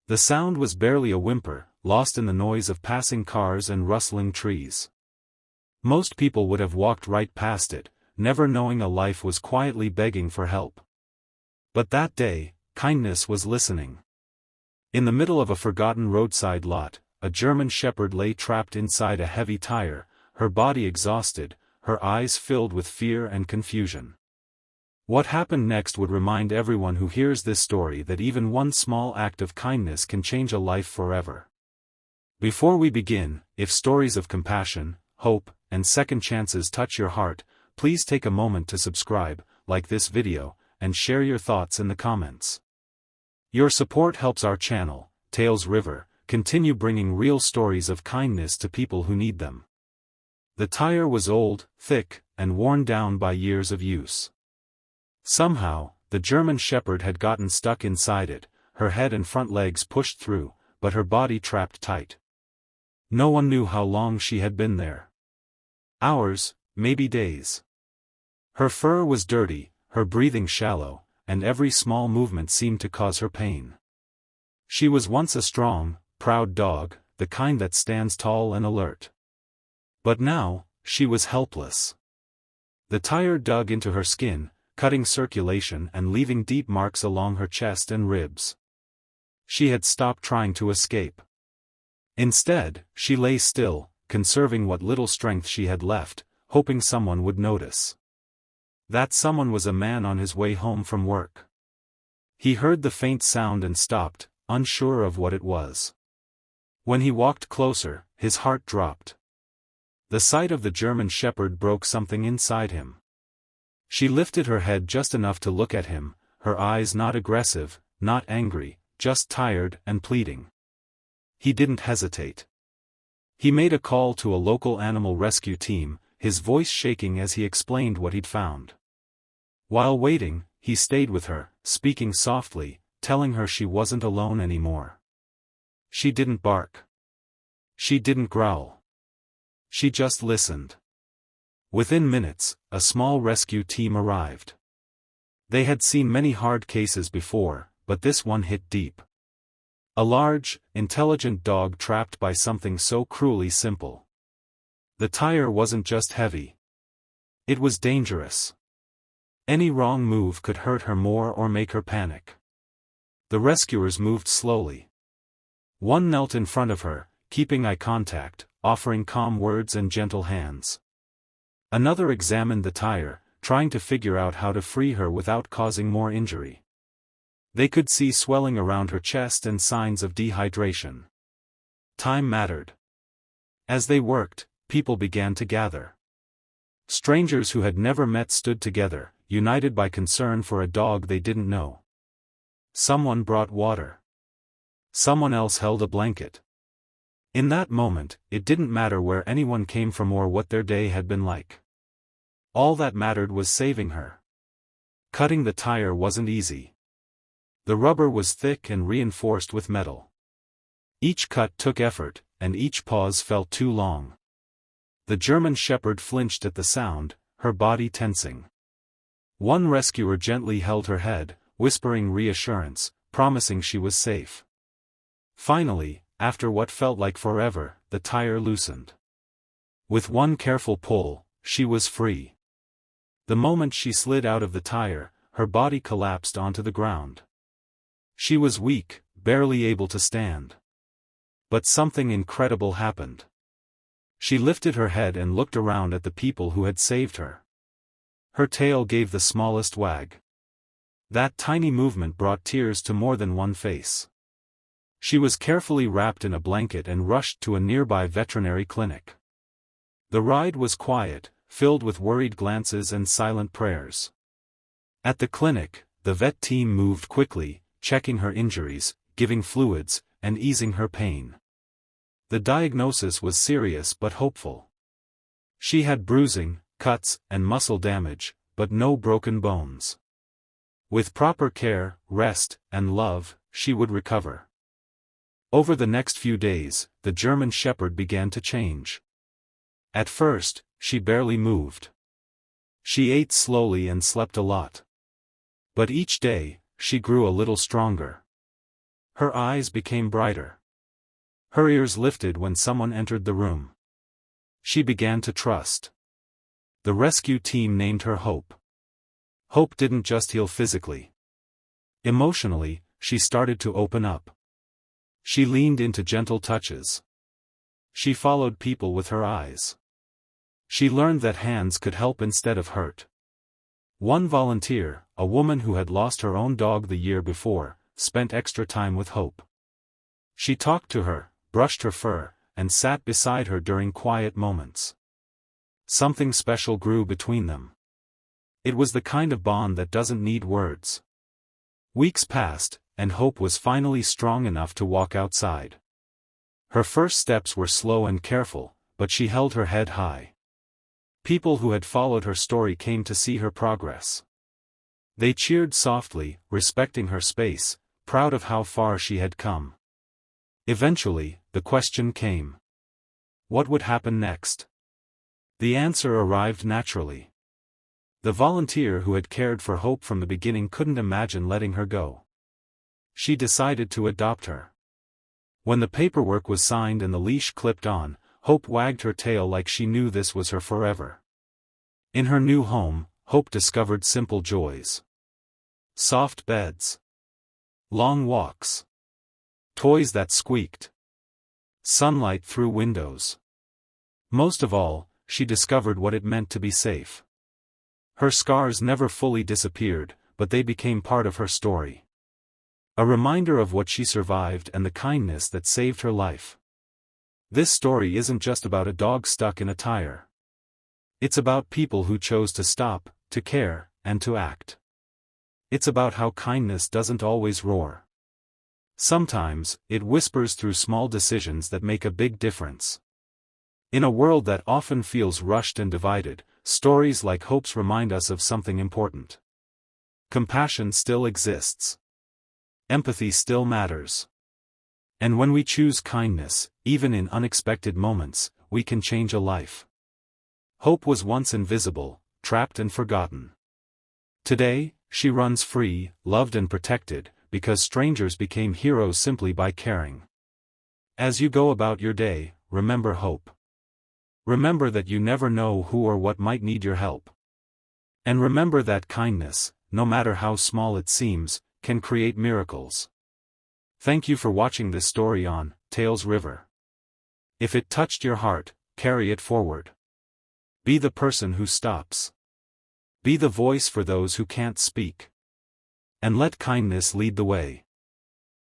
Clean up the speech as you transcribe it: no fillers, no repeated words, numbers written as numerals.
The sound was barely a whimper, lost in the noise of passing cars and rustling trees. Most people would have walked right past it, never knowing a life was quietly begging for help. But that day, kindness was listening. In the middle of a forgotten roadside lot, a German shepherd lay trapped inside a heavy tire, her body exhausted, her eyes filled with fear and confusion. What happened next would remind everyone who hears this story that even one small act of kindness can change a life forever. Before we begin, if stories of compassion, hope, and second chances touch your heart, please take a moment to subscribe, like this video, and share your thoughts in the comments. Your support helps our channel, Tales River, continue bringing real stories of kindness to people who need them. The tire was old, thick, and worn down by years of use. Somehow, the German shepherd had gotten stuck inside it, her head and front legs pushed through, but her body trapped tight. No one knew how long she had been there. Hours, maybe days. Her fur was dirty, her breathing shallow, and every small movement seemed to cause her pain. She was once a strong, proud dog, the kind that stands tall and alert. But now, she was helpless. The tire dug into her skin, cutting circulation and leaving deep marks along her chest and ribs. She had stopped trying to escape. Instead, she lay still, conserving what little strength she had left, hoping someone would notice. That someone was a man on his way home from work. He heard the faint sound and stopped, unsure of what it was. When he walked closer, his heart dropped. The sight of the German shepherd broke something inside him. She lifted her head just enough to look at him, her eyes not aggressive, not angry, just tired and pleading. He didn't hesitate. He made a call to a local animal rescue team, his voice shaking as he explained what he'd found. While waiting, he stayed with her, speaking softly, telling her she wasn't alone anymore. She didn't bark. She didn't growl. She just listened. Within minutes, a small rescue team arrived. They had seen many hard cases before, but this one hit deep. A large, intelligent dog trapped by something so cruelly simple. The tire wasn't just heavy. It was dangerous. Any wrong move could hurt her more or make her panic. The rescuers moved slowly. One knelt in front of her, keeping eye contact, offering calm words and gentle hands. Another examined the tire, trying to figure out how to free her without causing more injury. They could see swelling around her chest and signs of dehydration. Time mattered. As they worked, people began to gather. Strangers who had never met stood together, united by concern for a dog they didn't know. Someone brought water. Someone else held a blanket. In that moment, it didn't matter where anyone came from or what their day had been like. All that mattered was saving her. Cutting the tire wasn't easy. The rubber was thick and reinforced with metal. Each cut took effort, and each pause felt too long. The German shepherd flinched at the sound, her body tensing. One rescuer gently held her head, whispering reassurance, promising she was safe. Finally, after what felt like forever, the tire loosened. With one careful pull, she was free. The moment she slid out of the tire, her body collapsed onto the ground. She was weak, barely able to stand. But something incredible happened. She lifted her head and looked around at the people who had saved her. Her tail gave the smallest wag. That tiny movement brought tears to more than one face. She was carefully wrapped in a blanket and rushed to a nearby veterinary clinic. The ride was quiet, filled with worried glances and silent prayers. At the clinic, the vet team moved quickly, checking her injuries, giving fluids, and easing her pain. The diagnosis was serious but hopeful. She had bruising, cuts, and muscle damage, but no broken bones. With proper care, rest, and love, she would recover. Over the next few days, the German shepherd began to change. At first, she barely moved. She ate slowly and slept a lot. But each day, she grew a little stronger. Her eyes became brighter. Her ears lifted when someone entered the room. She began to trust. The rescue team named her Hope. Hope didn't just heal physically. Emotionally, she started to open up. She leaned into gentle touches. She followed people with her eyes. She learned that hands could help instead of hurt. One volunteer, a woman who had lost her own dog the year before, spent extra time with Hope. She talked to her, brushed her fur, and sat beside her during quiet moments. Something special grew between them. It was the kind of bond that doesn't need words. Weeks passed, and Hope was finally strong enough to walk outside. Her first steps were slow and careful, but she held her head high. People who had followed her story came to see her progress. They cheered softly, respecting her space, proud of how far she had come. Eventually, the question came. What would happen next? The answer arrived naturally. The volunteer who had cared for Hope from the beginning couldn't imagine letting her go. She decided to adopt her. When the paperwork was signed and the leash clipped on, Hope wagged her tail like she knew this was her forever. In her new home, Hope discovered simple joys. Soft beds. Long walks. Toys that squeaked. Sunlight through windows. Most of all, she discovered what it meant to be safe. Her scars never fully disappeared, but they became part of her story. A reminder of what she survived and the kindness that saved her life. This story isn't just about a dog stuck in a tire. It's about people who chose to stop, to care, and to act. It's about how kindness doesn't always roar. Sometimes, it whispers through small decisions that make a big difference. In a world that often feels rushed and divided, stories like Hope's remind us of something important. Compassion still exists. Empathy still matters. And when we choose kindness, even in unexpected moments, we can change a life. Hope was once invisible, trapped and forgotten. Today, she runs free, loved and protected, because strangers became heroes simply by caring. As you go about your day, remember Hope. Remember that you never know who or what might need your help. And remember that kindness, no matter how small it seems, can create miracles. Thank you for watching this story on Tales River. If it touched your heart, carry it forward. Be the person who stops. Be the voice for those who can't speak. And let kindness lead the way.